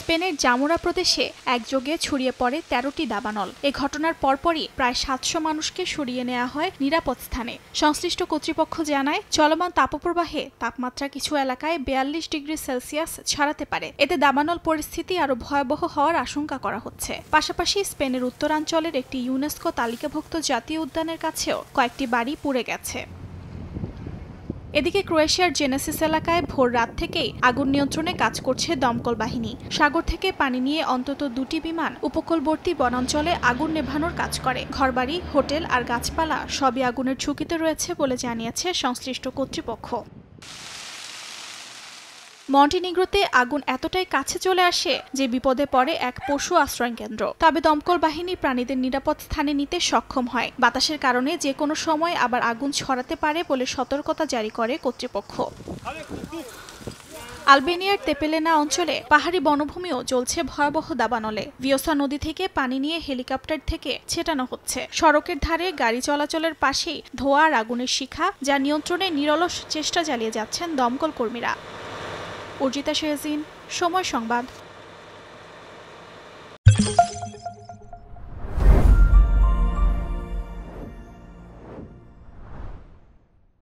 স্পেনের জামোরা প্রদেশে একযোগে ছড়িয়ে পড়ে ১৩টি দাবানল। এ ঘটনার পরপরই প্রায় ৭০০ মানুষকে সরিয়ে নেওয়া হয় নিরাপদ স্থানে। সংশ্লিষ্ট কর্তৃপক্ষ জানায়, চলমান তাপপ্রবাহে তাপমাত্রা কিছু এলাকায় ৪২ ডিগ্রি সেলসিয়াস ছাড়াতে পারে। এতে দাবানল পরিস্থিতি আরও ভয়াবহ হওয়ার আশঙ্কা করা হচ্ছে। পাশাপাশি স্পেনের উত্তরাঞ্চলের একটি ইউনেস্কো তালিকাভুক্ত জাতীয় উদ্যানের কাছেও কয়েকটি বাড়ি পুড়ে গেছে। এদিকে ক্রোয়েশিয়ার জেনেসিস এলাকায় ভোর রাত থেকেই আগুন নিয়ন্ত্রণে কাজ করছে দমকল বাহিনী। সাগর থেকে পানি নিয়ে অন্তত ২টি বিমান উপকূলবর্তী বনাঞ্চলে আগুন নেভানোর কাজ করে। ঘরবাড়ি, হোটেল আর গাছপালা সবই আগুনের ঝুঁকিতে রয়েছে বলে জানিয়েছে সংশ্লিষ্ট কর্তৃপক্ষ। মন্টিনিগ্রোতে আগুন এতটাই কাছে চলে আসে যে বিপদে পড়ে এক পশু আশ্রয় কেন্দ্র। তবে দমকল বাহিনী প্রাণীদের নিরাপদ স্থানে নিতে সক্ষম হয়। বাতাসের কারণে যে কোনো সময় আবার আগুন ছড়াতে পারে বলে সতর্কতা জারি করে কর্তৃপক্ষ। আলবেনিয়ার তেপেলেনা অঞ্চলে পাহাড়ি বনভূমিও জ্বলছে ভয়াবহ দাবানলে। ভিওসা নদী থেকে পানি নিয়ে হেলিকপ্টার থেকে ছেটানো হচ্ছে। সড়কের ধারে গাড়ি চলাচলের পাশেই ধোঁয়া আর আগুনের শিখা, যা নিয়ন্ত্রণে নিরলস চেষ্টা চালিয়ে যাচ্ছেন দমকল কর্মীরা। অর্জিতা শেহজিন, সময় সংবাদ।